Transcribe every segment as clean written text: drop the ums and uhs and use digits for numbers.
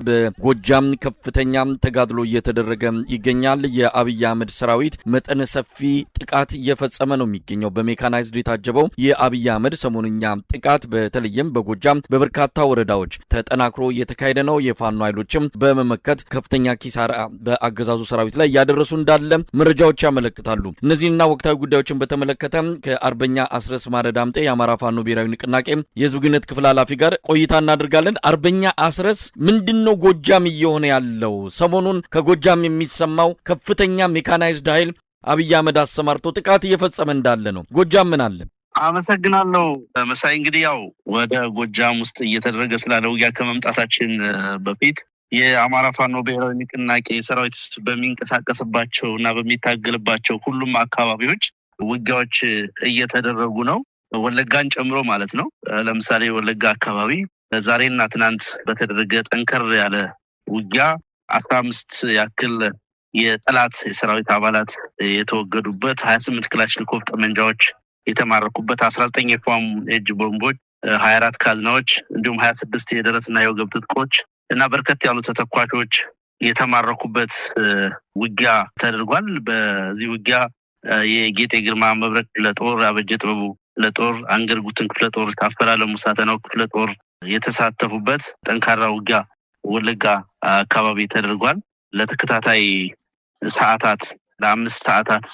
በጎጃም ከፍተኛ ተጋድሎ እየተደረገ ይገኛል። የአብይ አህመድ ሰራዊት መጠነ ሰፊ ጥቃት እየፈጸመ ነው የሚገኘው። በሜካናይዝድ የታጀበው የአብይ አህመድ ሰሞንኛ ጥቃት በተለይም በጎጃም በበርካታ ወረዳዎች ተጠናክሮ እየተካሄደ ነው። የፋኖ ኃይሎችም በመመከት ከፍተኛ ኪሳራ በአገዛዙ ሰራዊት ላይ ያደረሱ እንዳለ መረጃዎች ያመለክታሉ። እነዚህና ወቅታዊ ጉዳዮችን በተመለከተ ከአርበኛ አስረስ ማረዳምጤ የአማራ ፋኖ ብሔራዊ ንቅናቄ የህዝብ ግንኙነት ክፍል ኃላፊ ጋር ቆይታ እናደርጋለን። አርበኛ አስረስ ምንድነው ጎጃም እየሆነ ያለው? ሰሞኑን ከጎጃም የሚሰማው ከፍተኛ ሜካናይዝድ ኃይል አብይ አህመድ አሰማርቶ ጥቃት እየፈጸመ እንዳለ ነው። ጎጃም ምን አለ? አመሰግናለሁ መሳይ። እንግዲህ ያው ወደ ጎጃም ውስጥ እየተደረገ ስላለው ውጊያ ከመምጣታችን በፊት የአማራ ፋኖ ብሔራዊ ንቅናቄ ሰራዊት በሚንቀሳቀስባቸው እና በሚታገልባቸው ሁሉም አካባቢዎች ውጊያዎች እየተደረጉ ነው። ወለጋን ጨምሮ ማለት ነው። ለምሳሌ ወለጋ አካባቢ ዛሬና ትናንት በተደረገ ጠንከር ያለ ውጊያ 15 ያክል የጠላት የሰራዊት አባላት የተወገዱበት፣ 28 ክላሽንኮቭ ጠመንጃዎች የተማረኩበት፣ 19 የፎም ኤጅ ቦምቦች፣ 24 ካዝናዎች እንዲሁም 26 የደረትና የወገብ ትጥቆች እና በርከት ያሉ ተተኳሾች የተማረኩበት ውጊያ ተደርጓል። በዚህ ውጊያ የጌጤ ግርማ መብረቅ ለጦር፣ አበጀ ጥበቡ ለጦር፣ አንገርጉትን ክፍለ ጦር፣ ታፈራ ለሙሳተናው ክፍለ ጦር የተሳተፉበት ጠንካራ ውጊያ ወለጋ አካባቢ ተደርጓል። ለተከታታይ ሰዓታት ለ5 ሰዓታት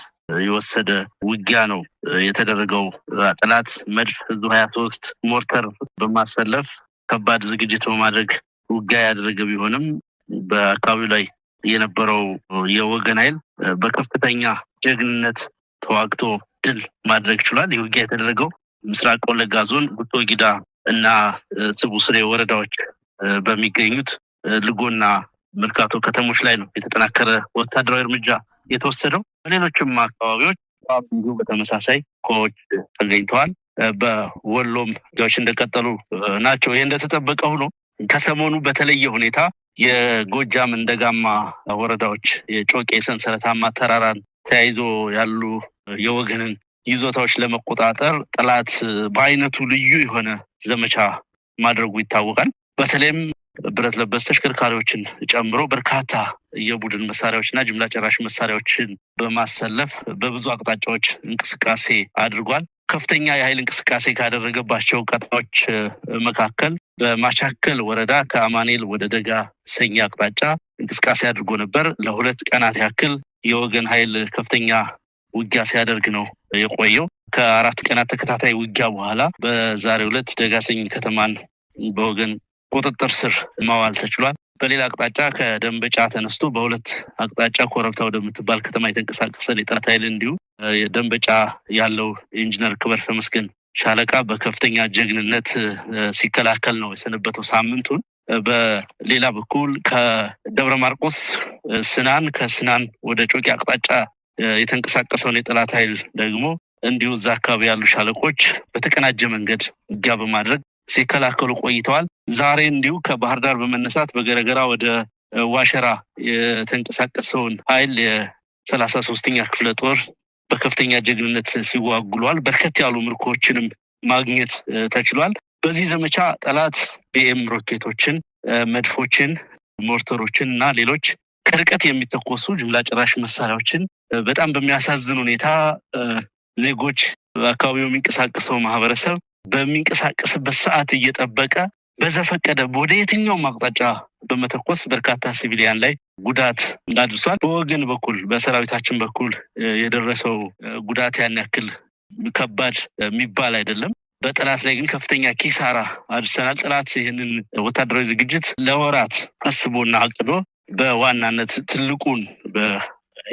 የወሰደ ውጊያ ነው የተደረገው። ጠላት መድፍ ዙ 23 ሞርተር በማሰለፍ ከባድ ዝግጅት በማድረግ ውጊያ ያደረገ ቢሆንም በአካባቢው ላይ የነበረው የወገን ኃይል በከፍተኛ ጀግንነት ተዋግቶ ድል ማድረግ ችሏል። ይህ ውጊያ የተደረገው ምስራቅ ወለጋ ዞን ጉቶ ጊዳ እና ስቡ ስሬ ወረዳዎች በሚገኙት ልጎና መርካቶ ከተሞች ላይ ነው የተጠናከረ ወታደራዊ እርምጃ የተወሰደው። በሌሎችም አካባቢዎች በተመሳሳይ ኮች ተገኝተዋል። በወሎም ውጊያዎች እንደቀጠሉ ናቸው። ይህ እንደተጠበቀ ሆኖ ከሰሞኑ በተለየ ሁኔታ የጎጃም እንደጋማ ወረዳዎች የጮቄ ሰንሰለታማ ተራራን ተያይዞ ያሉ የወገንን ይዞታዎች ለመቆጣጠር ጠላት በአይነቱ ልዩ የሆነ ዘመቻ ማድረጉ ይታወቃል። በተለይም ብረት ለበስ ተሽከርካሪዎችን ጨምሮ በርካታ የቡድን መሳሪያዎችና ጅምላ ጨራሽ መሳሪያዎችን በማሰለፍ በብዙ አቅጣጫዎች እንቅስቃሴ አድርጓል። ከፍተኛ የኃይል እንቅስቃሴ ካደረገባቸው ቀጠናዎች መካከል በማቻከል ወረዳ ከአማኔል ወደ ደጋ ሰኛ አቅጣጫ እንቅስቃሴ አድርጎ ነበር። ለ2 ቀናት ያክል የወገን ኃይል ከፍተኛ ውጊያ ሲያደርግ ነው የቆየው። ከ4 ቀናት ተከታታይ ውጊያ በኋላ በዛሬው ዕለት ደጋሰኝ ከተማን በወገን ቁጥጥር ስር ማዋል ተችሏል። በሌላ አቅጣጫ ከደንበጫ ተነስቶ በ2 አቅጣጫ ኮረብታ ወደምትባል ከተማ የተንቀሳቀሰ የጠላት ኃይል እንዲሁ የደንበጫ ያለው ኢንጂነር ክበር ተመስገን ሻለቃ በከፍተኛ ጀግንነት ሲከላከል ነው የሰነበተው ሳምንቱን። በሌላ በኩል ከደብረ ማርቆስ ስናን፣ ከስናን ወደ ጮቄ አቅጣጫ የተንቀሳቀሰውን የጠላት ኃይል ደግሞ እንዲሁ እዛ አካባቢ ያሉ ሻለቆች በተቀናጀ መንገድ ውጊያ በማድረግ ሲከላከሉ ቆይተዋል። ዛሬ እንዲሁ ከባህር ዳር በመነሳት በገረገራ ወደ ዋሸራ የተንቀሳቀሰውን ኃይል የ33ኛ ክፍለ ጦር በከፍተኛ ጀግንነት ሲዋጉሏል። በርከት ያሉ ምርኮችንም ማግኘት ተችሏል። በዚህ ዘመቻ ጠላት ቢኤም ሮኬቶችን፣ መድፎችን፣ ሞርተሮችን እና ሌሎች ከርቀት የሚተኮሱ ጅምላ ጨራሽ መሳሪያዎችን በጣም በሚያሳዝን ሁኔታ ዜጎች በአካባቢው የሚንቀሳቀሰው ማህበረሰብ በሚንቀሳቀስበት ሰዓት እየጠበቀ በዘፈቀደ ወደ የትኛውም አቅጣጫ በመተኮስ በርካታ ሲቪሊያን ላይ ጉዳት አድርሷል። በወገን በኩል በሰራዊታችን በኩል የደረሰው ጉዳት ያን ያክል ከባድ የሚባል አይደለም። በጠላት ላይ ግን ከፍተኛ ኪሳራ አድርሰናል። ጠላት ይህንን ወታደራዊ ዝግጅት ለወራት አስቦና አቅዶ በዋናነት ትልቁን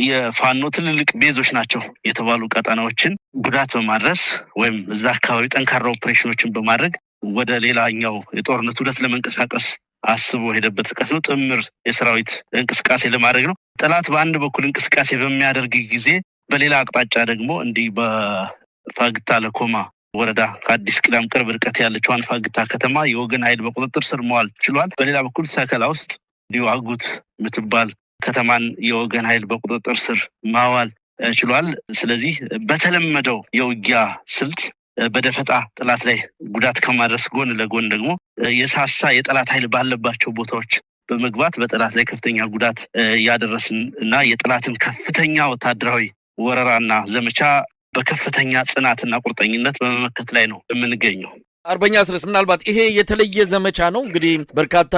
የፋኖ ትልልቅ ቤዞች ናቸው የተባሉ ቀጠናዎችን ጉዳት በማድረስ ወይም እዛ አካባቢ ጠንካራ ኦፕሬሽኖችን በማድረግ ወደ ሌላኛው የጦርነት ሁለት ለመንቀሳቀስ አስቦ ሄደበት ርቀት ነው። ጥምር የሰራዊት እንቅስቃሴ ለማድረግ ነው። ጠላት በአንድ በኩል እንቅስቃሴ በሚያደርግ ጊዜ በሌላ አቅጣጫ ደግሞ እንዲህ በፋግታ ለኮማ ወረዳ ከአዲስ ቅዳም ቅርብ ርቀት ያለችዋን ፋግታ ከተማ የወገን ኃይል በቁጥጥር ስር መዋል ችሏል። በሌላ በኩል ሰከላ ውስጥ እንዲሁ አጉት የምትባል ከተማን የወገን ኃይል በቁጥጥር ስር ማዋል ችሏል። ስለዚህ በተለመደው የውጊያ ስልት በደፈጣ ጠላት ላይ ጉዳት ከማድረስ ጎን ለጎን ደግሞ የሳሳ የጠላት ኃይል ባለባቸው ቦታዎች በመግባት በጠላት ላይ ከፍተኛ ጉዳት ያደረስን እና የጠላትን ከፍተኛ ወታደራዊ ወረራና ዘመቻ በከፍተኛ ጽናትና ቁርጠኝነት በመመከት ላይ ነው የምንገኘው። አርበኛ አስረስ ምናልባት ይሄ የተለየ ዘመቻ ነው እንግዲህ በርካታ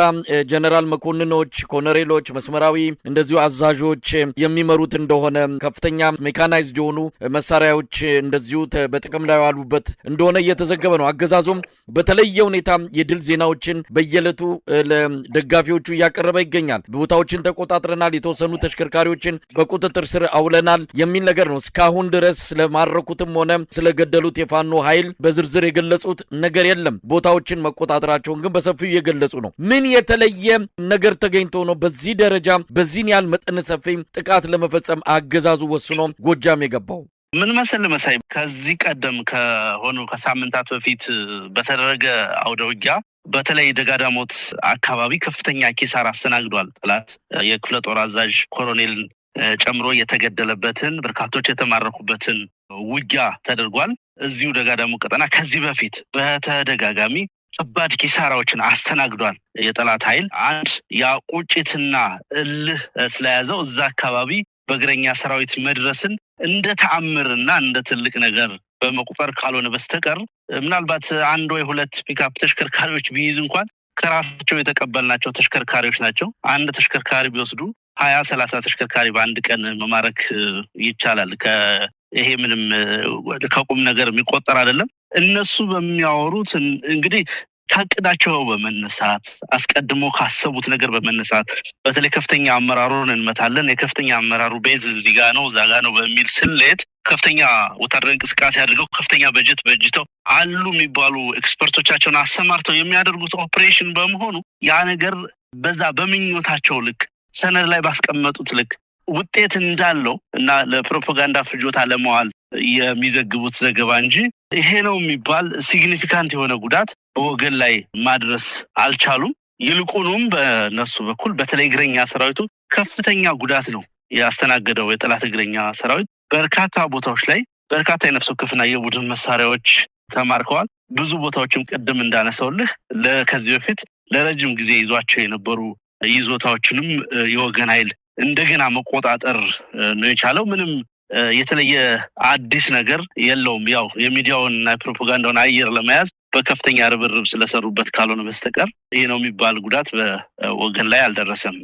ጀነራል መኮንኖች፣ ኮሎኔሎች፣ መስመራዊ እንደዚሁ አዛዦች የሚመሩት እንደሆነ ከፍተኛ ሜካናይዝድ የሆኑ መሳሪያዎች እንደዚሁ በጥቅም ላይ ያሉበት እንደሆነ እየተዘገበ ነው። አገዛዙም በተለየ ሁኔታ የድል ዜናዎችን በየዕለቱ ለደጋፊዎቹ እያቀረበ ይገኛል። ቦታዎችን ተቆጣጥረናል፣ የተወሰኑ ተሽከርካሪዎችን በቁጥጥር ስር አውለናል የሚል ነገር ነው። እስካሁን ድረስ ስለማረኩትም ሆነ ስለገደሉት የፋኖ ኃይል በዝርዝር የገለጹት ነገር የለም። ቦታዎችን መቆጣጠራቸውን ግን በሰፊው እየገለጹ ነው። ምን የተለየ ነገር ተገኝቶ ነው በዚህ ደረጃ በዚህን ያህል መጠነ ሰፊ ጥቃት ለመፈጸም አገዛዙ ወስኖ ጎጃም የገባው? ምን መሳይ ከዚህ ቀደም ከሳምንታት በፊት በተደረገ አውደ ውጊያ በተለይ ደጋዳሞት አካባቢ ከፍተኛ ኪሳራ አስተናግዷል። ጠላት የክፍለ ጦር አዛዥ ኮሎኔልን ጨምሮ የተገደለበትን በርካቶች የተማረኩበትን ውጊያ ተደርጓል። እዚሁ ደጋዳሞት ቀጠና ከዚህ በፊት በተደጋጋሚ ከባድ ኪሳራዎችን አስተናግዷል የጠላት ኃይል። አንድ ቁጭትና እልህ ስለያዘው እዛ አካባቢ በእግረኛ ሰራዊት መድረስን እንደ ተአምርና እንደ ትልቅ ነገር በመቁጠር ካልሆነ በስተቀር ምናልባት አንድ ወይ ሁለት ፒክአፕ ተሽከርካሪዎች ቢይዝ እንኳን ከራሳቸው የተቀበልናቸው ተሽከርካሪዎች ናቸው። አንድ ተሽከርካሪ ቢወስዱ 20-30 ተሽከርካሪ በአንድ ቀን መማረክ ይቻላል። ይሄ ምንም ከቁም ነገር የሚቆጠር አይደለም። እነሱ በሚያወሩት እንግዲህ ታቅዳቸው በመነሳት አስቀድሞ ካሰቡት ነገር በመነሳት በተለይ ከፍተኛ አመራሩን እንመታለን፣ የከፍተኛ አመራሩ ቤዝ እዚህ ጋር ነው እዛ ጋር ነው በሚል ስሌት ከፍተኛ ወታደራዊ እንቅስቃሴ አድርገው ከፍተኛ በጀት በጅተው አሉ የሚባሉ ኤክስፐርቶቻቸውን አሰማርተው የሚያደርጉት ኦፕሬሽን በመሆኑ ያ ነገር በዛ በምኞታቸው ልክ ሰነድ ላይ ባስቀመጡት ልክ ውጤት እንዳለው እና ለፕሮፓጋንዳ ፍጆታ ለመዋል የሚዘግቡት ዘገባ እንጂ ይሄ ነው የሚባል ሲግኒፊካንት የሆነ ጉዳት በወገን ላይ ማድረስ አልቻሉም። ይልቁንም በነሱ በኩል በተለይ እግረኛ ሰራዊቱ ከፍተኛ ጉዳት ነው ያስተናገደው። የጠላት እግረኛ ሰራዊት በርካታ ቦታዎች ላይ በርካታ የነፍስ ወከፍና የቡድን መሳሪያዎች ተማርከዋል። ብዙ ቦታዎችም ቅድም እንዳነሳውልህ ከዚህ በፊት ለረጅም ጊዜ ይዟቸው የነበሩ ይዞታዎችንም የወገን ኃይል እንደገና መቆጣጠር ነው የቻለው። ምንም የተለየ አዲስ ነገር የለውም። ያው የሚዲያውንና ፕሮፓጋንዳውን አየር ለመያዝ በከፍተኛ ርብርብ ስለሰሩበት ካልሆነ በስተቀር ይሄ ነው የሚባል ጉዳት በወገን ላይ አልደረሰም።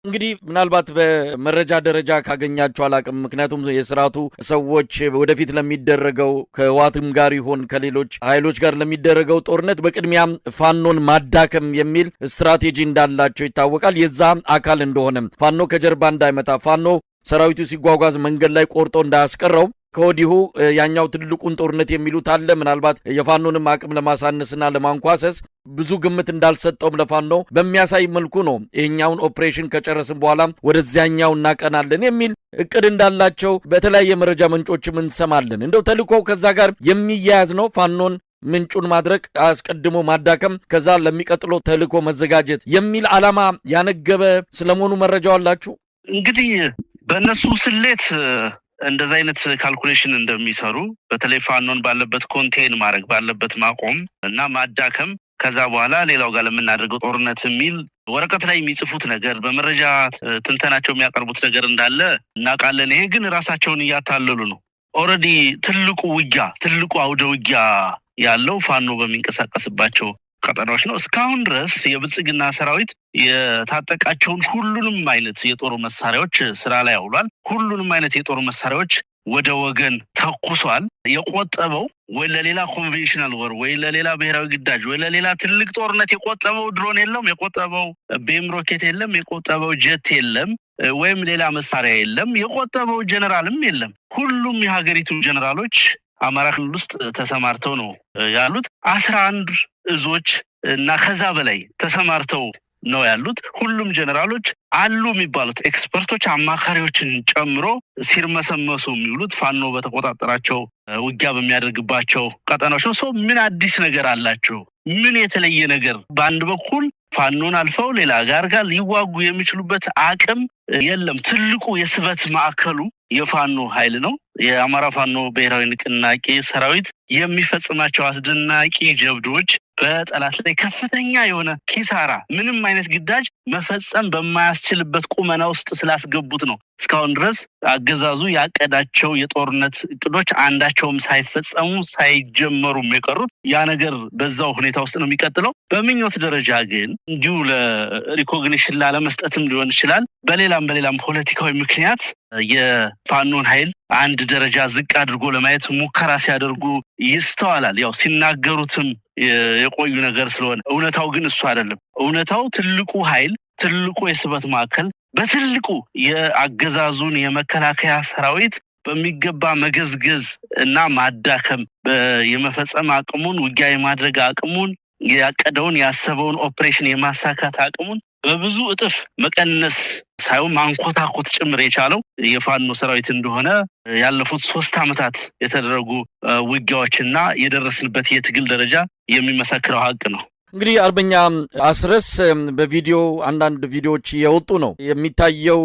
እንግዲህ ምናልባት በመረጃ ደረጃ ካገኛችሁ አላቅም። ምክንያቱም የስርዓቱ ሰዎች ወደፊት ለሚደረገው ከህወሓትም ጋር ይሆን ከሌሎች ኃይሎች ጋር ለሚደረገው ጦርነት በቅድሚያም ፋኖን ማዳከም የሚል ስትራቴጂ እንዳላቸው ይታወቃል። የዛ አካል እንደሆነ ፋኖ ከጀርባ እንዳይመታ፣ ፋኖ ሰራዊቱ ሲጓጓዝ መንገድ ላይ ቆርጦ እንዳያስቀረው ከወዲሁ ያኛው ትልቁን ጦርነት የሚሉት አለ። ምናልባት የፋኖንም አቅም ለማሳነስና ለማንኳሰስ ብዙ ግምት እንዳልሰጠውም ለፋኖ በሚያሳይ መልኩ ነው ይሄኛውን ኦፕሬሽን ከጨረስን በኋላ ወደዚያኛው እናቀናለን የሚል እቅድ እንዳላቸው በተለያየ መረጃ ምንጮችም እንሰማለን። እንደው ተልእኮው ከዛ ጋር የሚያያዝ ነው። ፋኖን ምንጩን ማድረግ፣ አስቀድሞ ማዳከም፣ ከዛ ለሚቀጥለው ተልእኮ መዘጋጀት የሚል ዓላማ ያነገበ ስለመሆኑ መረጃው አላችሁ? እንግዲህ በእነሱ ስሌት እንደዛ አይነት ካልኩሌሽን እንደሚሰሩ በተለይ ፋኖን ባለበት ኮንቴን ማድረግ ባለበት ማቆም እና ማዳከም ከዛ በኋላ ሌላው ጋር ለምናደርገው ጦርነት የሚል ወረቀት ላይ የሚጽፉት ነገር በመረጃ ትንተናቸው የሚያቀርቡት ነገር እንዳለ እናውቃለን። ይሄ ግን ራሳቸውን እያታለሉ ነው። ኦልሬዲ ትልቁ አውደ ውጊያ ያለው ፋኖ በሚንቀሳቀስባቸው ቀጠናዎች ነው። እስካሁን ድረስ የብልጽግና ሰራዊት የታጠቃቸውን ሁሉንም አይነት የጦር መሳሪያዎች ስራ ላይ አውሏል። ሁሉንም አይነት የጦር መሳሪያዎች ወደ ወገን ተኩሷል። የቆጠበው ወይ ለሌላ ኮንቬንሽናል ወር ወይ ለሌላ ብሔራዊ ግዳጅ ወይ ለሌላ ትልቅ ጦርነት የቆጠበው ድሮን የለም፣ የቆጠበው ቤም ሮኬት የለም፣ የቆጠበው ጀት የለም፣ ወይም ሌላ መሳሪያ የለም፣ የቆጠበው ጀነራልም የለም። ሁሉም የሀገሪቱ ጀነራሎች አማራ ክልል ውስጥ ተሰማርተው ነው ያሉት። 11 እዞች እና ከዛ በላይ ተሰማርተው ነው ያሉት። ሁሉም ጀነራሎች አሉ የሚባሉት ኤክስፐርቶች አማካሪዎችን ጨምሮ ሲርመሰመሱ የሚውሉት ፋኖ በተቆጣጠራቸው ውጊያ በሚያደርግባቸው ቀጠናዎች ነው። ምን አዲስ ነገር አላቸው? ምን የተለየ ነገር በአንድ በኩል ፋኖን አልፈው ሌላ ጋር ሊዋጉ የሚችሉበት አቅም የለም። ትልቁ የስበት ማዕከሉ የፋኖ ኃይል ነው። የአማራ ፋኖ ብሔራዊ ንቅናቄ ሰራዊት የሚፈጽማቸው አስደናቂ ጀብዶች በጠላት ላይ ከፍተኛ የሆነ ኪሳራ ምንም አይነት ግዳጅ መፈጸም በማያስችልበት ቁመና ውስጥ ስላስገቡት ነው እስካሁን ድረስ አገዛዙ ያቀዳቸው የጦርነት እቅዶች አንዳቸውም ሳይፈጸሙ ሳይጀመሩም የቀሩት። ያ ነገር በዛው ሁኔታ ውስጥ ነው የሚቀጥለው። በምኞት ደረጃ ግን እንዲሁ ለሪኮግኒሽን ላለመስጠትም ሊሆን ይችላል በሌላም ፖለቲካዊ ምክንያት የፋኖን ኃይል አንድ ደረጃ ዝቅ አድርጎ ለማየት ሙከራ ሲያደርጉ ይስተዋላል። ያው ሲናገሩትም የቆዩ ነገር ስለሆነ እውነታው ግን እሱ አይደለም። እውነታው ትልቁ ኃይል ትልቁ የስበት ማዕከል በትልቁ የአገዛዙን የመከላከያ ሰራዊት በሚገባ መገዝገዝ እና ማዳከም የመፈጸም አቅሙን ውጊያ የማድረግ አቅሙን ያቀደውን ያሰበውን ኦፕሬሽን የማሳካት አቅሙን በብዙ እጥፍ መቀነስ ሳይሆን ማንኮታኮት ጭምር የቻለው የፋኖ ሰራዊት እንደሆነ ያለፉት 3 ዓመታት የተደረጉ ውጊያዎችና የደረስንበት የትግል ደረጃ የሚመሰክረው ሀቅ ነው። እንግዲህ አርበኛ አስረስ በቪዲዮ አንዳንድ ቪዲዮዎች የወጡ ነው የሚታየው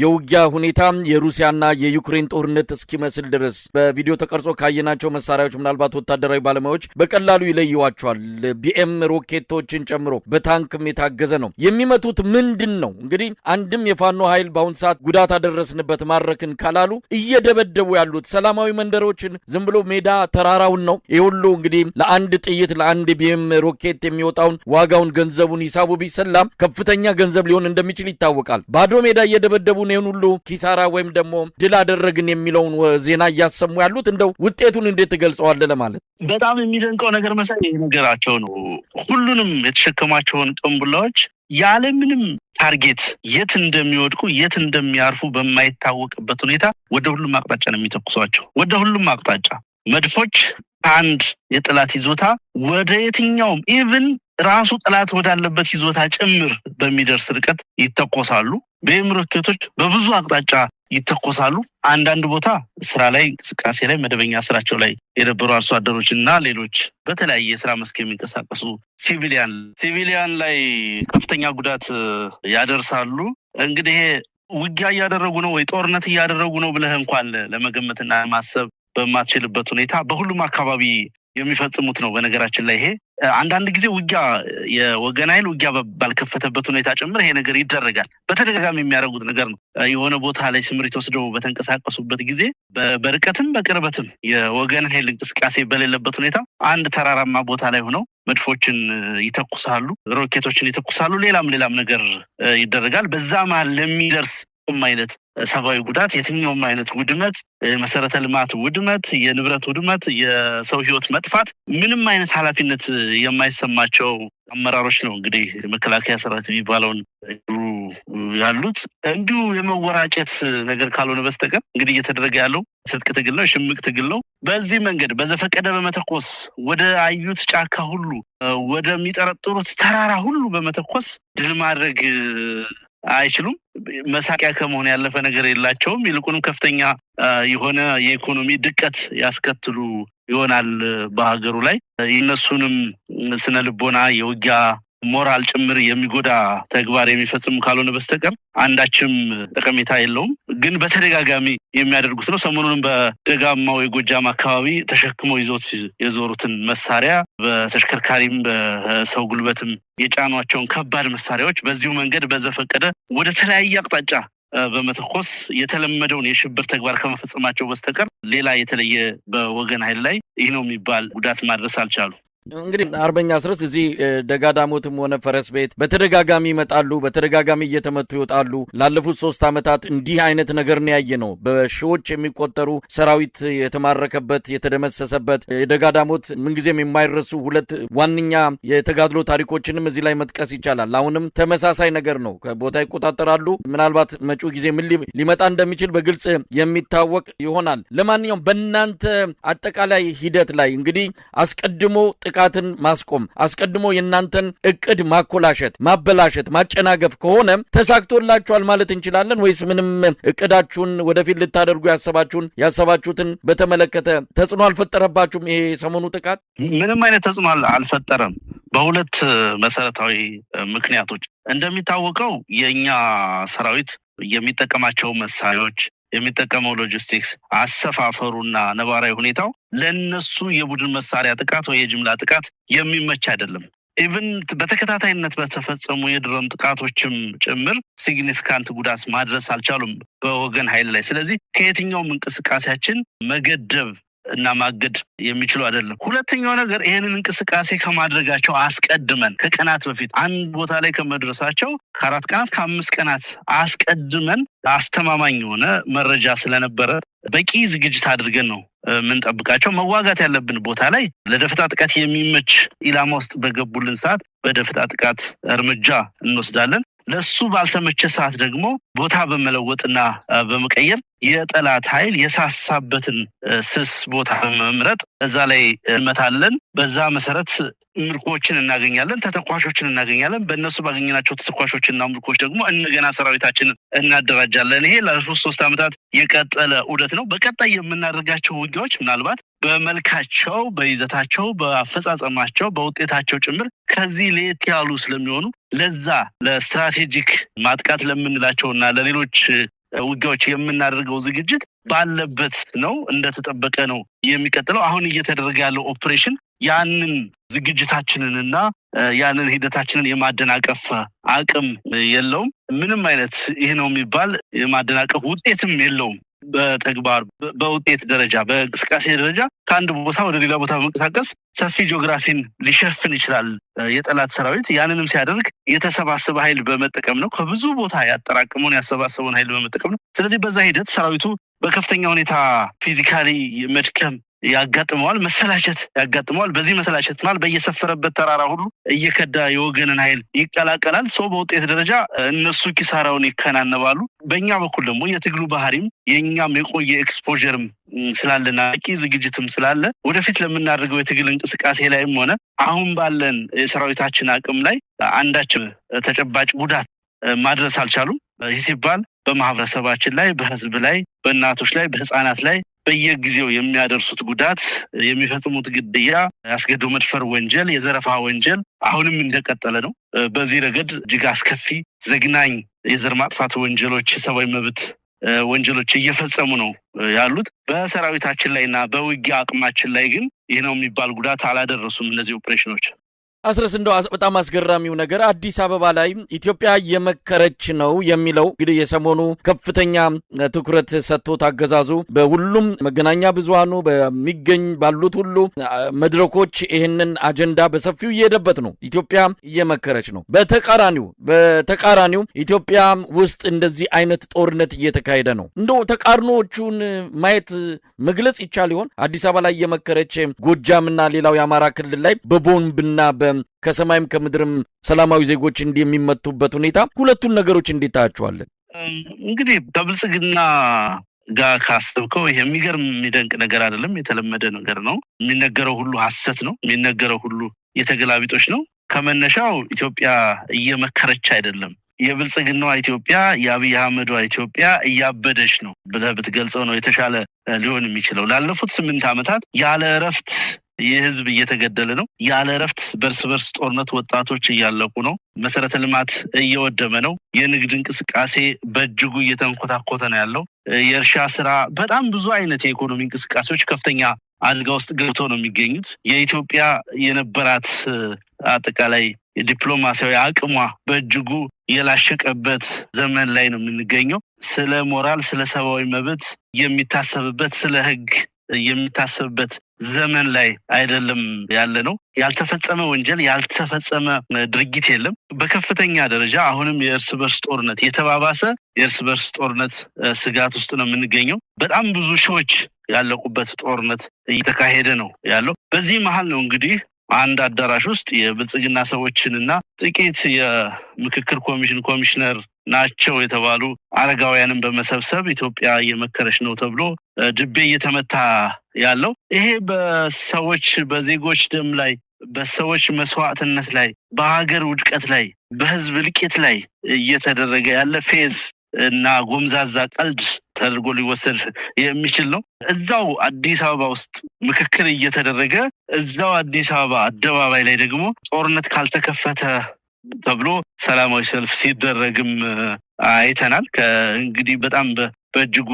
የውጊያ ሁኔታ የሩሲያና የዩክሬን ጦርነት እስኪመስል ድረስ በቪዲዮ ተቀርጾ ካየናቸው መሳሪያዎች ምናልባት ወታደራዊ ባለሙያዎች በቀላሉ ይለዩዋቸዋል። ቢኤም ሮኬቶችን ጨምሮ በታንክም የታገዘ ነው። የሚመቱት ምንድን ነው? እንግዲህ አንድም የፋኖ ኃይል በአሁን ሰዓት ጉዳት አደረስንበት ማረክን ካላሉ እየደበደቡ ያሉት ሰላማዊ መንደሮችን ዝም ብሎ ሜዳ ተራራውን ነው። ይህ ሁሉ እንግዲህ ለአንድ ጥይት ለአንድ ቢኤም ሮኬት የሚወጣውን ዋጋውን ገንዘቡን ሂሳቡ ቢሰላም ከፍተኛ ገንዘብ ሊሆን እንደሚችል ይታወቃል። ባዶ ሜዳ እየደበደቡ ነው ሁሉ ኪሳራ ወይም ደግሞ ድል አደረግን የሚለውን ዜና እያሰሙ ያሉት። እንደው ውጤቱን እንዴት ትገልጸዋለህ ለማለት በጣም የሚደንቀው ነገር መሰለኝ ነገራቸው ነው። ሁሉንም የተሸከማቸውን ቅንቡላዎች ያለምንም ታርጌት የት እንደሚወድቁ የት እንደሚያርፉ በማይታወቅበት ሁኔታ ወደ ሁሉም አቅጣጫ ነው የሚተኩሷቸው። ወደ ሁሉም አቅጣጫ መድፎች አንድ የጠላት ይዞታ ወደ የትኛውም ኢቭን ራሱ ጠላት ወዳለበት ይዞታ ጭምር በሚደርስ ርቀት ይተኮሳሉ። ቢኤም ሮኬቶች በብዙ አቅጣጫ ይተኮሳሉ። አንዳንድ ቦታ ስራ ላይ እንቅስቃሴ ላይ መደበኛ ስራቸው ላይ የነበሩ አርሶ አደሮች እና ሌሎች በተለያየ የስራ መስክ የሚንቀሳቀሱ ሲቪሊያን ላይ ከፍተኛ ጉዳት ያደርሳሉ። እንግዲህ ውጊያ እያደረጉ ነው ወይ ጦርነት እያደረጉ ነው ብለህ እንኳን ለመገመትና ማሰብ በማትችልበት ሁኔታ በሁሉም አካባቢ የሚፈጽሙት ነው። በነገራችን ላይ ይሄ አንዳንድ ጊዜ ውጊያ የወገን ኃይል ውጊያ ባልከፈተበት ሁኔታ ጭምር ይሄ ነገር ይደረጋል። በተደጋጋሚ የሚያደርጉት ነገር ነው። የሆነ ቦታ ላይ ስምሪት ወስደው በተንቀሳቀሱበት ጊዜ በርቀትም በቅርበትም የወገን ኃይል እንቅስቃሴ በሌለበት ሁኔታ አንድ ተራራማ ቦታ ላይ ሆነው መድፎችን ይተኩሳሉ፣ ሮኬቶችን ይተኩሳሉ፣ ሌላም ነገር ይደረጋል። በዛ መሀል ለሚደርስ አይነት ሰብአዊ ጉዳት የትኛውም አይነት ውድመት፣ መሰረተ ልማት ውድመት፣ የንብረት ውድመት፣ የሰው ህይወት መጥፋት ምንም አይነት ኃላፊነት የማይሰማቸው አመራሮች ነው እንግዲህ መከላከያ ሰራዊት የሚባለውን ያሉት። እንዲሁ የመወራጨት ነገር ካልሆነ በስተቀር እንግዲህ እየተደረገ ያለው ትጥቅ ትግል ነው፣ ሽምቅ ትግል ነው። በዚህ መንገድ በዘፈቀደ በመተኮስ ወደ አዩት ጫካ ሁሉ ወደሚጠረጥሩት ተራራ ሁሉ በመተኮስ ድል ማድረግ አይችሉም። መሳቂያ ከመሆን ያለፈ ነገር የላቸውም። ይልቁንም ከፍተኛ የሆነ የኢኮኖሚ ድቀት ያስከትሉ ይሆናል በሀገሩ ላይ። የነሱንም ስነ ልቦና የውጊያ ሞራል ጭምር የሚጎዳ ተግባር የሚፈጽሙ ካልሆነ በስተቀር አንዳችም ጠቀሜታ የለውም። ግን በተደጋጋሚ የሚያደርጉት ነው። ሰሞኑንም በደጋማው የጎጃም አካባቢ ተሸክመው ይዞት የዞሩትን መሳሪያ በተሽከርካሪም በሰው ጉልበትም የጫኗቸውን ከባድ መሳሪያዎች በዚሁ መንገድ በዘፈቀደ ወደ ተለያየ አቅጣጫ በመተኮስ የተለመደውን የሽብር ተግባር ከመፈጸማቸው በስተቀር ሌላ የተለየ በወገን ኃይል ላይ ይህ ነው የሚባል ጉዳት ማድረስ አልቻሉ። እንግዲህ አርበኛ አስረስ እዚህ ደጋዳሞትም ሆነ ፈረስ ቤት በተደጋጋሚ ይመጣሉ፣ በተደጋጋሚ እየተመቱ ይወጣሉ። ላለፉት 3 ዓመታት እንዲህ አይነት ነገር ነው ያየነው። በሺዎች የሚቆጠሩ ሰራዊት የተማረከበት የተደመሰሰበት የደጋዳሞት ምንጊዜም የማይረሱ 2 ዋነኛ የተጋድሎ ታሪኮችንም እዚህ ላይ መጥቀስ ይቻላል። አሁንም ተመሳሳይ ነገር ነው። ከቦታ ይቆጣጠራሉ። ምናልባት መጪው ጊዜ ምን ሊመጣ እንደሚችል በግልጽ የሚታወቅ ይሆናል። ለማንኛውም በእናንተ አጠቃላይ ሂደት ላይ እንግዲህ አስቀድሞ ጥቃትን ማስቆም አስቀድሞ የእናንተን እቅድ ማኮላሸት፣ ማበላሸት፣ ማጨናገፍ ከሆነ ተሳክቶላችኋል ማለት እንችላለን ወይስ ምንም እቅዳችሁን ወደፊት ልታደርጉ ያሰባችሁትን በተመለከተ ተጽዕኖ አልፈጠረባችሁም? ይሄ ሰሞኑ ጥቃት ምንም አይነት ተጽዕኖ አልፈጠረም። በሁለት መሰረታዊ ምክንያቶች። እንደሚታወቀው የኛ ሰራዊት የሚጠቀማቸው መሳሪያዎች የሚጠቀመው ሎጂስቲክስ አሰፋፈሩና ነባራዊ ሁኔታው ለነሱ የቡድን መሳሪያ ጥቃት ወይ የጅምላ ጥቃት የሚመች አይደለም። ኢቭን በተከታታይነት በተፈጸሙ የድሮን ጥቃቶችም ጭምር ሲግኒፊካንት ጉዳት ማድረስ አልቻሉም በወገን ኃይል ላይ። ስለዚህ ከየትኛውም እንቅስቃሴያችን መገደብ እና ማገድ የሚችሉ አይደለም። ሁለተኛው ነገር ይሄንን እንቅስቃሴ ከማድረጋቸው አስቀድመን ከቀናት በፊት አንድ ቦታ ላይ ከመድረሳቸው ከ4 ቀናት ከ5 ቀናት አስቀድመን አስተማማኝ የሆነ መረጃ ስለነበረ በቂ ዝግጅት አድርገን ነው ምንጠብቃቸው። መዋጋት ያለብን ቦታ ላይ ለደፈጣ ጥቃት የሚመች ኢላማ ውስጥ በገቡልን ሰዓት በደፈጣ ጥቃት እርምጃ እንወስዳለን። ለሱ ባልተመቸ ሰዓት ደግሞ ቦታ በመለወጥና በመቀየር የጠላት ኃይል የሳሳበትን ስስ ቦታ በመምረጥ እዛ ላይ እንመታለን። በዛ መሰረት ምርኮችን እናገኛለን፣ ተተኳሾችን እናገኛለን። በእነሱ ባገኘናቸው ተተኳሾችና ምርኮች ደግሞ እንደገና ሰራዊታችንን እናደራጃለን። ይሄ ላለፉት 3 ዓመታት የቀጠለ ዑደት ነው። በቀጣይ የምናደርጋቸው ውጊያዎች ምናልባት በመልካቸው፣ በይዘታቸው፣ በአፈጻጸማቸው፣ በውጤታቸው ጭምር ከዚህ ለየት ያሉ ስለሚሆኑ ለዛ ለስትራቴጂክ ማጥቃት ለምንላቸውና ለሌሎች ውጊያዎች የምናደርገው ዝግጅት ባለበት ነው፣ እንደተጠበቀ ነው የሚቀጥለው። አሁን እየተደረገ ያለው ኦፕሬሽን ያንን ዝግጅታችንንና ያንን ሂደታችንን የማደናቀፍ አቅም የለውም። ምንም አይነት ይሄ ነው የሚባል የማደናቀፍ ውጤትም የለውም። በተግባር በውጤት ደረጃ በእንቅስቃሴ ደረጃ ከአንድ ቦታ ወደ ሌላ ቦታ በመንቀሳቀስ ሰፊ ጂኦግራፊን ሊሸፍን ይችላል የጠላት ሰራዊት። ያንንም ሲያደርግ የተሰባሰበ ኃይል በመጠቀም ነው። ከብዙ ቦታ ያጠራቀመውን ያሰባሰበውን ኃይል በመጠቀም ነው። ስለዚህ በዛ ሂደት ሰራዊቱ በከፍተኛ ሁኔታ ፊዚካሊ መድከም ያጋጥመዋል፣ መሰላቸት ያጋጥመዋል። በዚህ መሰላቸት ማለት በየሰፈረበት ተራራ ሁሉ እየከዳ የወገንን ኃይል ይቀላቀላል። ሰው በውጤት ደረጃ እነሱ ኪሳራውን ይከናነባሉ። በእኛ በኩል ደግሞ የትግሉ ባህሪም የኛም የቆየ ኤክስፖዠርም ስላለና በቂ ዝግጅትም ስላለ ወደፊት ለምናደርገው የትግል እንቅስቃሴ ላይም ሆነ አሁን ባለን የሰራዊታችን አቅም ላይ አንዳችም ተጨባጭ ጉዳት ማድረስ አልቻሉም። ይህ ሲባል በማህበረሰባችን ላይ፣ በህዝብ ላይ፣ በእናቶች ላይ፣ በህፃናት ላይ በየጊዜው የሚያደርሱት ጉዳት፣ የሚፈጽሙት ግድያ፣ ያስገድዶ መድፈር ወንጀል፣ የዘረፋ ወንጀል አሁንም እንደቀጠለ ነው። በዚህ ረገድ እጅግ አስከፊ ዘግናኝ የዘር ማጥፋት ወንጀሎች፣ የሰብአዊ መብት ወንጀሎች እየፈጸሙ ነው ያሉት። በሰራዊታችን ላይና በውጊያ አቅማችን ላይ ግን ይህ ነው የሚባል ጉዳት አላደረሱም እነዚህ ኦፕሬሽኖች። አስረስ እንደው በጣም አስገራሚው ነገር አዲስ አበባ ላይ ኢትዮጵያ እየመከረች ነው የሚለው እንግዲህ የሰሞኑ ከፍተኛ ትኩረት ሰጥቶት አገዛዙ በሁሉም መገናኛ ብዙሃኑ በሚገኝ ባሉት ሁሉ መድረኮች ይህንን አጀንዳ በሰፊው እየሄደበት ነው። ኢትዮጵያ እየመከረች ነው። በተቃራኒው ኢትዮጵያ ውስጥ እንደዚህ አይነት ጦርነት እየተካሄደ ነው። እንደው ተቃርኖዎቹን ማየት መግለጽ ይቻል ይሆን? አዲስ አበባ ላይ እየመከረች ጎጃምና ሌላው የአማራ ክልል ላይ በቦምብና ከሰማይም ከምድርም ሰላማዊ ዜጎች እንዲህ የሚመቱበት ሁኔታ ሁለቱን ነገሮች እንዴት ታያቸዋለን? እንግዲህ ከብልጽግና ጋር ካሰብከው ይሄ የሚገርም የሚደንቅ ነገር አይደለም። የተለመደ ነገር ነው። የሚነገረው ሁሉ ሐሰት ነው። የሚነገረው ሁሉ የተገላቢጦች ነው። ከመነሻው ኢትዮጵያ እየመከረች አይደለም። የብልጽግናዋ ኢትዮጵያ፣ የአብይ አህመዷ ኢትዮጵያ እያበደች ነው ብለህ ብትገልጸው ነው የተሻለ ሊሆን የሚችለው። ላለፉት 8 ዓመታት ያለ እረፍት የህዝብ እየተገደለ ነው። ያለ እረፍት በርስ በርስ ጦርነት ወጣቶች እያለቁ ነው። መሰረተ ልማት እየወደመ ነው። የንግድ እንቅስቃሴ በእጅጉ እየተንኮታኮተ ነው ያለው። የእርሻ ስራ፣ በጣም ብዙ አይነት የኢኮኖሚ እንቅስቃሴዎች ከፍተኛ አደጋ ውስጥ ገብተው ነው የሚገኙት። የኢትዮጵያ የነበራት አጠቃላይ የዲፕሎማሲያዊ አቅሟ በእጅጉ የላሸቀበት ዘመን ላይ ነው የምንገኘው። ስለ ሞራል፣ ስለ ሰብአዊ መብት የሚታሰብበት፣ ስለ ህግ የሚታሰብበት ዘመን ላይ አይደለም ያለ ነው። ያልተፈጸመ ወንጀል፣ ያልተፈጸመ ድርጊት የለም። በከፍተኛ ደረጃ አሁንም የእርስ በርስ ጦርነት፣ የተባባሰ የእርስ በርስ ጦርነት ስጋት ውስጥ ነው የምንገኘው። በጣም ብዙ ሺዎች ያለቁበት ጦርነት እየተካሄደ ነው ያለው። በዚህ መሀል ነው እንግዲህ አንድ አዳራሽ ውስጥ የብልጽግና ሰዎችንና ጥቂት የምክክር ኮሚሽነር ናቸው የተባሉ አረጋውያንን በመሰብሰብ ኢትዮጵያ እየመከረች ነው ተብሎ ድቤ እየተመታ ያለው። ይሄ በሰዎች በዜጎች ደም ላይ፣ በሰዎች መስዋዕትነት ላይ፣ በሀገር ውድቀት ላይ፣ በህዝብ እልቂት ላይ እየተደረገ ያለ ፌዝ እና ጎምዛዛ ቀልድ ተደርጎ ሊወሰድ የሚችል ነው። እዛው አዲስ አበባ ውስጥ ምክክር እየተደረገ እዛው አዲስ አበባ አደባባይ ላይ ደግሞ ጦርነት ካልተከፈተ ተብሎ ሰላማዊ ሰልፍ ሲደረግም አይተናል። እንግዲህ በጣም በእጅጉ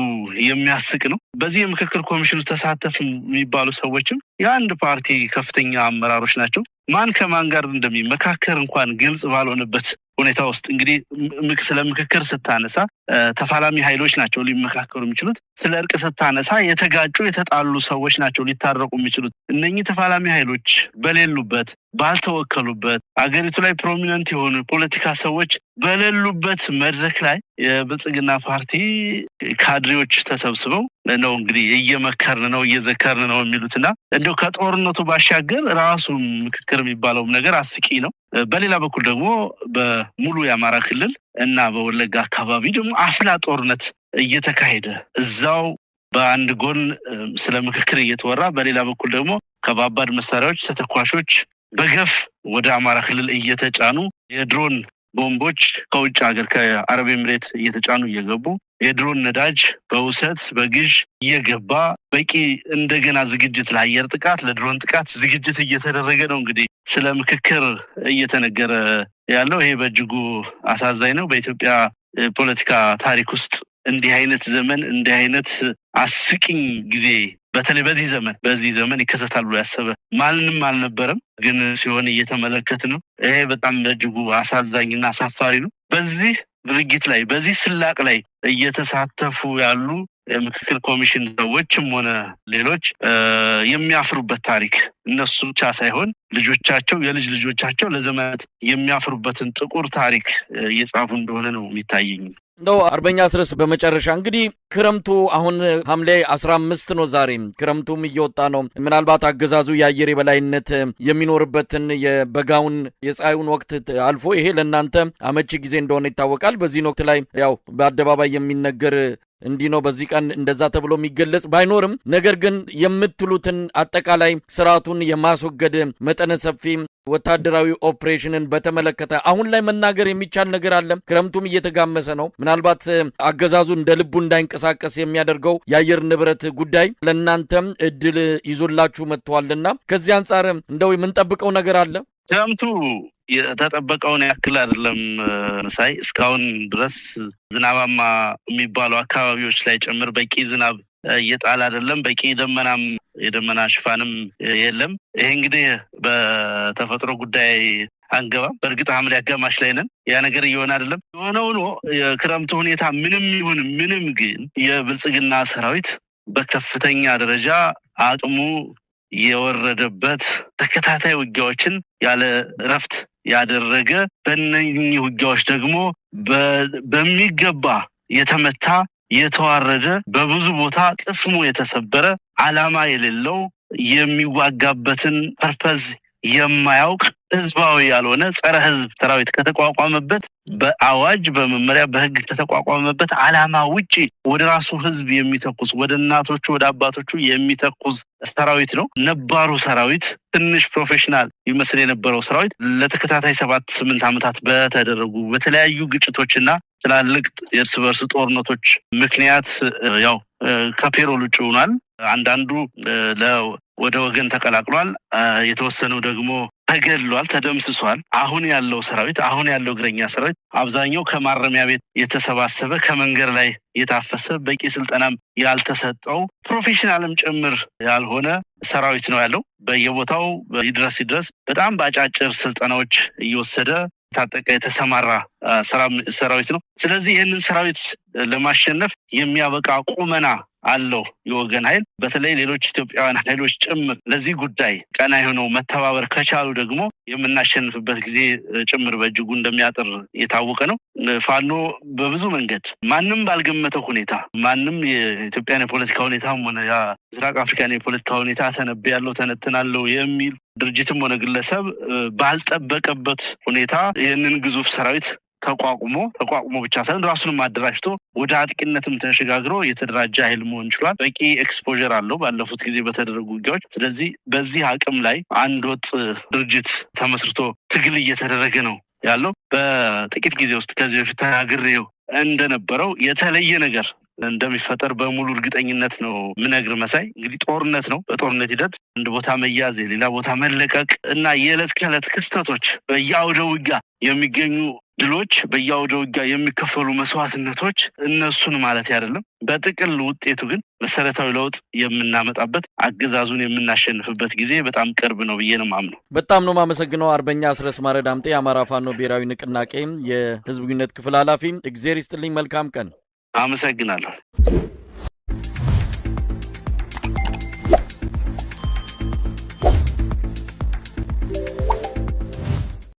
የሚያስቅ ነው። በዚህ የምክክር ኮሚሽን ውስጥ ተሳተፉ የሚባሉ ሰዎችም የአንድ ፓርቲ ከፍተኛ አመራሮች ናቸው። ማን ከማን ጋር እንደሚመካከር እንኳን ግልጽ ባልሆነበት ሁኔታ ውስጥ እንግዲህ ስለ ምክክር ስታነሳ ተፋላሚ ኃይሎች ናቸው ሊመካከሩ የሚችሉት። ስለ እርቅ ስታነሳ የተጋጩ የተጣሉ ሰዎች ናቸው ሊታረቁ የሚችሉት። እነኚህ ተፋላሚ ኃይሎች በሌሉበት ባልተወከሉበት አገሪቱ ላይ ፕሮሚነንት የሆኑ ፖለቲካ ሰዎች በሌሉበት መድረክ ላይ የብልጽግና ፓርቲ ካድሬዎች ተሰብስበው ነው እንግዲህ እየመከርን ነው እየዘከርን ነው የሚሉትና እንደው ከጦርነቱ ባሻገር ራሱ ምክክር የሚባለው ነገር አስቂ ነው። በሌላ በኩል ደግሞ በሙሉ የአማራ ክልል እና በወለጋ አካባቢ ደግሞ አፍላ ጦርነት እየተካሄደ እዛው በአንድ ጎን ስለ ምክክር እየተወራ በሌላ በኩል ደግሞ ከባባድ መሳሪያዎች ተተኳሾች በገፍ ወደ አማራ ክልል እየተጫኑ የድሮን ቦምቦች ከውጭ ሀገር ከአረብ ኤምሬት እየተጫኑ እየገቡ የድሮን ነዳጅ በውሰት በግዥ እየገባ በቂ እንደገና ዝግጅት ለአየር ጥቃት ለድሮን ጥቃት ዝግጅት እየተደረገ ነው። እንግዲህ ስለ ምክክር እየተነገረ ያለው ይሄ በእጅጉ አሳዛኝ ነው። በኢትዮጵያ ፖለቲካ ታሪክ ውስጥ እንዲህ አይነት ዘመን እንዲህ አይነት አስቂኝ ጊዜ በተለይ በዚህ ዘመን ይከሰታል ብሎ ያሰበ ማንንም አልነበረም። ግን ሲሆን እየተመለከት ነው። ይሄ በጣም በእጅጉ አሳዛኝና አሳፋሪ ነው። በዚህ ድርጊት ላይ በዚህ ስላቅ ላይ እየተሳተፉ ያሉ የምክክር ኮሚሽን ሰዎችም ሆነ ሌሎች የሚያፍሩበት ታሪክ እነሱ ብቻ ሳይሆን ልጆቻቸው የልጅ ልጆቻቸው ለዘመናት የሚያፍሩበትን ጥቁር ታሪክ እየጻፉ እንደሆነ ነው የሚታየኝ። እንደው አርበኛ አስረስ በመጨረሻ እንግዲህ ክረምቱ አሁን ሐምሌ 15 ነው። ዛሬ ክረምቱም እየወጣ ነው። ምናልባት አገዛዙ የአየር የበላይነት የሚኖርበትን የበጋውን የፀሐዩን ወቅት አልፎ ይሄ ለእናንተ አመቺ ጊዜ እንደሆነ ይታወቃል። በዚህ ወቅት ላይ ያው በአደባባይ የሚነገር እንዲህ ነው በዚህ ቀን እንደዛ ተብሎ የሚገለጽ ባይኖርም ነገር ግን የምትሉትን አጠቃላይ ስርዓቱን የማስወገድ መጠነ ሰፊ ወታደራዊ ኦፕሬሽንን በተመለከተ አሁን ላይ መናገር የሚቻል ነገር አለ? ክረምቱም እየተጋመሰ ነው። ምናልባት አገዛዙ እንደ ልቡ እንዳይንቀሳቀስ የሚያደርገው የአየር ንብረት ጉዳይ ለእናንተም እድል ይዞላችሁ መጥቷልና ከዚህ አንጻር እንደው የምንጠብቀው ነገር አለ? ክረምቱ የተጠበቀውን ያክል አይደለም መሳይ። እስካሁን ድረስ ዝናባማ የሚባሉ አካባቢዎች ላይ ጭምር በቂ ዝናብ እየጣለ አይደለም። በቂ የደመና ሽፋንም የለም። ይሄ እንግዲህ በተፈጥሮ ጉዳይ አንገባም። በእርግጥ ሐምሌ አጋማሽ ላይ ነን። ያ ነገር እየሆነ አይደለም። የሆነው ነው የክረምቱ ሁኔታ ምንም ግን የብልጽግና ሰራዊት በከፍተኛ ደረጃ አቅሙ የወረደበት ተከታታይ ውጊያዎችን ያለ እረፍት ያደረገ በእነኚህ ውጊያዎች ደግሞ በሚገባ የተመታ የተዋረደ በብዙ ቦታ ቅስሙ የተሰበረ ዓላማ የሌለው የሚዋጋበትን ፐርፐዝ የማያውቅ ህዝባዊ ያልሆነ ጸረ ህዝብ ሰራዊት ከተቋቋመበት በአዋጅ በመመሪያ በህግ ከተቋቋመበት ዓላማ ውጪ ወደ ራሱ ህዝብ የሚተኩስ ወደ እናቶቹ ወደ አባቶቹ የሚተኩስ ሰራዊት ነው። ነባሩ ሰራዊት ትንሽ ፕሮፌሽናል ይመስል የነበረው ሰራዊት ለተከታታይ 7-8 ዓመታት በተደረጉ በተለያዩ ግጭቶችና ትላልቅ የእርስ በርስ ጦርነቶች ምክንያት ያው ከፔሮል ውጭ ሆኗል። አንዳንዱ ወደ ወገን ተቀላቅሏል፣ የተወሰነው ደግሞ ተገድሏል፣ ተደምስሷል። አሁን ያለው እግረኛ ሰራዊት አብዛኛው ከማረሚያ ቤት የተሰባሰበ ከመንገድ ላይ የታፈሰ በቂ ስልጠናም ያልተሰጠው ፕሮፌሽናልም ጭምር ያልሆነ ሰራዊት ነው ያለው። በየቦታው ይድረስ በጣም በአጫጭር ስልጠናዎች እየወሰደ ታጠቀ የተሰማራ ሰራዊት ነው። ስለዚህ ይህንን ሰራዊት ለማሸነፍ የሚያበቃ ቁመና አለው የወገን ኃይል። በተለይ ሌሎች ኢትዮጵያውያን ኃይሎች ጭምር ለዚህ ጉዳይ ቀና ሆነው መተባበር ከቻሉ ደግሞ የምናሸንፍበት ጊዜ ጭምር በእጅጉ እንደሚያጥር የታወቀ ነው። ፋኖ በብዙ መንገድ ማንም ባልገመተው ሁኔታ ማንም የኢትዮጵያን የፖለቲካ ሁኔታም ሆነ የምስራቅ አፍሪካን የፖለቲካ ሁኔታ ተነትናለው የሚል ድርጅትም ሆነ ግለሰብ ባልጠበቀበት ሁኔታ ይህንን ግዙፍ ሰራዊት ተቋቁሞ ብቻ ሳይሆን ራሱንም አደራጅቶ ወደ አጥቂነትም ተሸጋግሮ የተደራጀ ኃይል መሆን ችሏል። በቂ ኤክስፖዠር አለው ባለፉት ጊዜ በተደረጉ ውጊያዎች። ስለዚህ በዚህ አቅም ላይ አንድ ወጥ ድርጅት ተመስርቶ ትግል እየተደረገ ነው ያለው። በጥቂት ጊዜ ውስጥ ከዚህ በፊት ተናግሬው እንደነበረው የተለየ ነገር እንደሚፈጠር በሙሉ እርግጠኝነት ነው ምነግር መሳይ። እንግዲህ ጦርነት ነው። በጦርነት ሂደት አንድ ቦታ መያዝ፣ ሌላ ቦታ መለቀቅ እና የዕለት ከዕለት ክስተቶች በየአውደ ውጊያ የሚገኙ ድሎች፣ በየአውደ ውጊያ የሚከፈሉ መስዋዕትነቶች እነሱን ማለት አይደለም። በጥቅል ውጤቱ ግን መሰረታዊ ለውጥ የምናመጣበት አገዛዙን የምናሸንፍበት ጊዜ በጣም ቅርብ ነው ብዬ ነው የማምነው። በጣም ነው የማመሰግነው አርበኛ አስረስ ማረ ዳምጤ የአማራ ፋኖ ብሔራዊ ንቅናቄ የህዝብ ግንኙነት ክፍል ኃላፊ። እግዚአብሔር ይስጥልኝ። መልካም ቀን። አመሰግናለሁ።